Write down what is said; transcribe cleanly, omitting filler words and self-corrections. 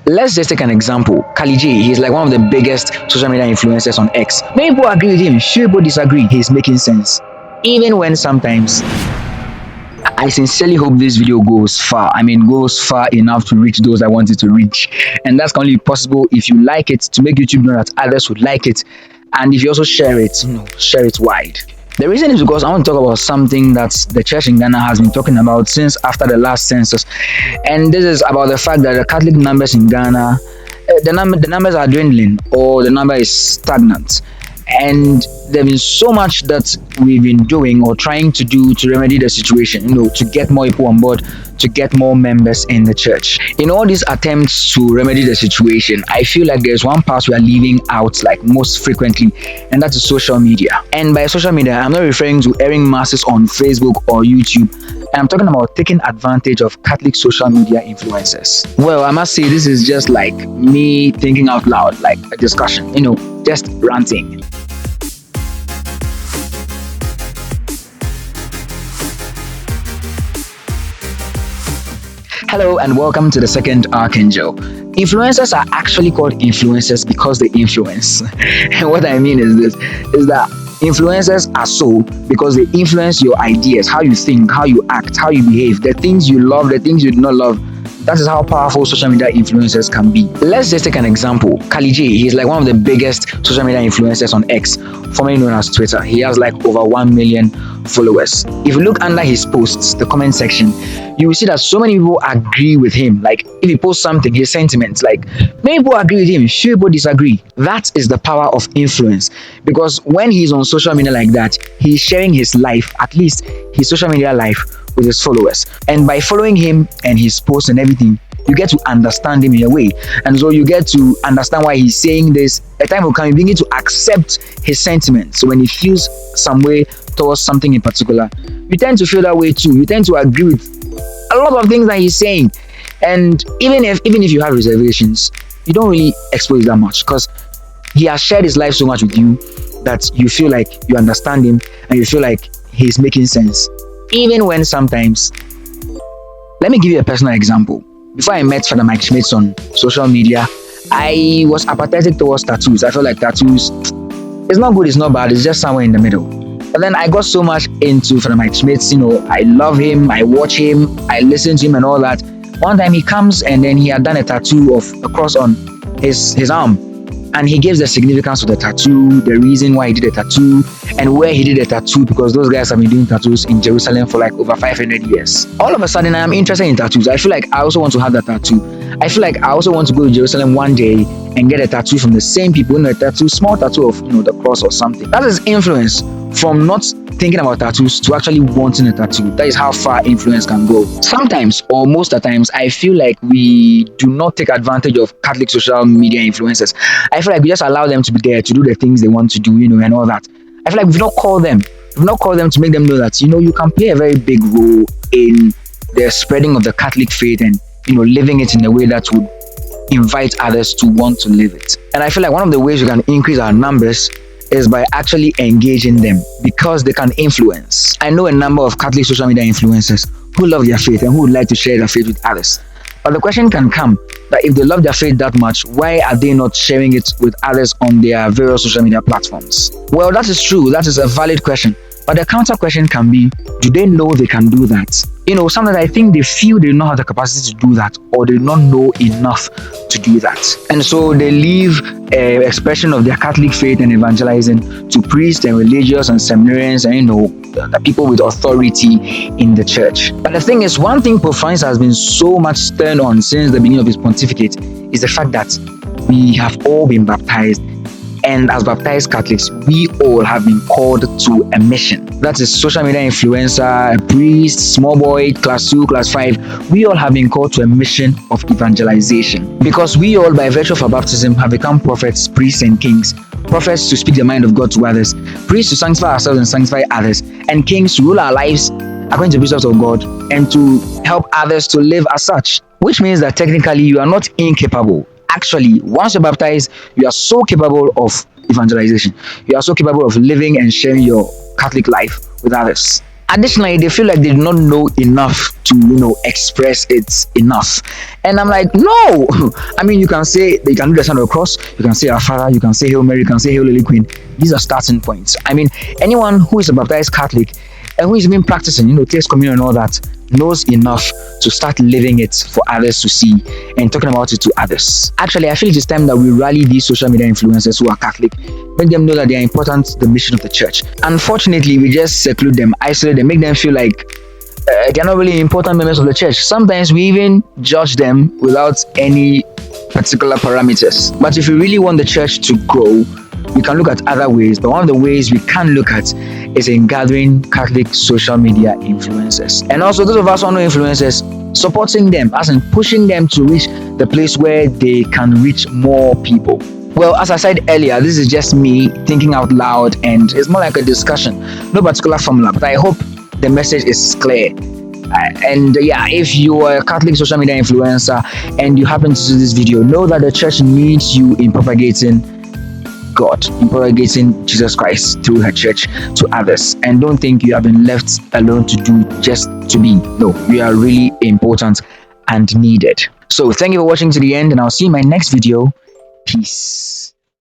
Let's just take an example. Kali J, he's like one of the biggest social media influencers on X. Many people agree with him, few people disagree. He's making sense. Even when sometimes I sincerely hope this video goes far. I mean, goes far enough to reach those I want it to reach. And that's only possible if you like it, to make YouTube know that others would like it. And if you also share it, share it wide. The reason is because I want to talk about something that the church in Ghana has been talking about since after the last census. And this is about the fact that the Catholic numbers in Ghana, the numbers are dwindling, or the number is stagnant. And there's been so much that we've been doing or trying to do to remedy the situation, to get more people on board, to get more members in the church. In all these attempts to remedy the situation, I feel like there's one part we are leaving out like most frequently, and that is social media. And by social media, I'm not referring to airing masses on Facebook or YouTube. I'm talking about taking advantage of Catholic social media influencers. Well, I must say this is just like me thinking out loud, like a discussion, just ranting. Hello and welcome to the second Archangel. Influencers are actually called influencers because they influence. And what I mean is that influencers are so because they influence your ideas, how you think, how you act, how you behave, the things you love, the things you do not love. That is how powerful social media influencers can be. Let's just take an example. Kali J, he's like one of the biggest social media influencers on X, formerly known as Twitter. He has like over 1 million followers. If you look under his posts, the comment section, you will see that so many people agree with him. Like if he posts something, his sentiments, like many people agree with him, few people disagree. That is the power of influence. Because when he's on social media like that, he's sharing his life, at least his social media life, with his followers. And by following him and his posts and everything, you get to understand him in a way. And so you get to understand why he's saying this. A time will come, you begin to accept his sentiments. So when he feels some way towards something in particular, you tend to feel that way too. You tend to agree with a lot of things that he's saying. And even if you have reservations, you don't really expose that much because he has shared his life so much with you that you feel like you understand him and you feel like he's making sense. Even when sometimes, let me give you a personal example. Before I met Father Mike Schmitz on social media, I was apathetic towards tattoos. I felt like tattoos, it's not good, it's not bad, it's just somewhere in the middle. But then I got so much into Father Mike Schmitz, I love him, I watch him, I listen to him and all that. One time he comes and then he had done a tattoo of a cross on his arm. And he gives the significance of the tattoo, the reason why he did the tattoo, and where he did the tattoo, because those guys have been doing tattoos in Jerusalem for like over 500 years. All of a sudden, I am interested in tattoos. I feel like I also want to have that tattoo. I feel like I also want to go to Jerusalem one day and get a tattoo from the same people, a tattoo, small tattoo of the cross or something. That is influence from not thinking about tattoos to actually wanting a tattoo. That is how far influence can go. Sometimes, or most of the times, I feel like we do not take advantage of Catholic social media influencers. I feel like we just allow them to be there to do the things they want to do, and all that. I feel like we've not called them. We've not called them to make them know that, you can play a very big role in the spreading of the Catholic faith and, living it in a way that would invite others to want to live it. And I feel like one of the ways we can increase our numbers is by actually engaging them because they can influence. I know a number of Catholic social media influencers who love their faith and who would like to share their faith with others. But the question can come that if they love their faith that much, why are they not sharing it with others on their various social media platforms? Well, that is true. That is a valid question. But the counter question can be, do they know they can do that? Sometimes I think they feel they do not have the capacity to do that, or they do not know enough to do that. And so they leave expression of their Catholic faith and evangelizing to priests and religious and seminarians and, the people with authority in the church. But the thing is, one thing Pope Francis has been so much stern on since the beginning of his pontificate is the fact that we have all been baptized. And as baptized Catholics, we all have been called to a mission. That is social media influencer, a priest, small boy, class 2, class 5. We all have been called to a mission of evangelization. Because we all, by virtue of our baptism, have become prophets, priests, and kings. Prophets to speak the mind of God to others, priests to sanctify ourselves and sanctify others, and kings to rule our lives according to the precepts of God and to help others to live as such. Which means that technically you are not incapable. Actually, once you're baptized, you are so capable of evangelization. You are so capable of living and sharing your Catholic life with others. additionally, they feel like they do not know enough to express it enough. And I'm like, no. I mean, you can do the sign of the cross, you can say our Father, you can say Hail Mary, you can say Hail Lily Queen. These are starting points. I mean, anyone who is a baptized Catholic and who is even practicing, takes communion and all that, knows enough to start living it for others to see and talking about it to others. Actually, I feel it is time that we rally these social media influencers who are Catholic, make them know that they are important to the mission of the church. Unfortunately, we just seclude them, isolate them, make them feel like they're not really important members of the church. Sometimes we even judge them without any particular parameters. But if we really want the church to grow, we can look at other ways. But one of the ways we can look at is in gathering Catholic social media influencers. And also those of us who know influencers, supporting them, as in pushing them to reach the place where they can reach more people. Well, as I said earlier, this is just me thinking out loud, and it's more like a discussion, no particular formula, but I hope the message is clear. And yeah, if you are a Catholic social media influencer and you happen to see this video, know that the church needs you in propagating God, in propagating Jesus Christ through her church to others. And don't think you have been left alone to do just to be. No, you are really important and needed. So thank you for watching to the end, and I'll see you in my next video. Peace.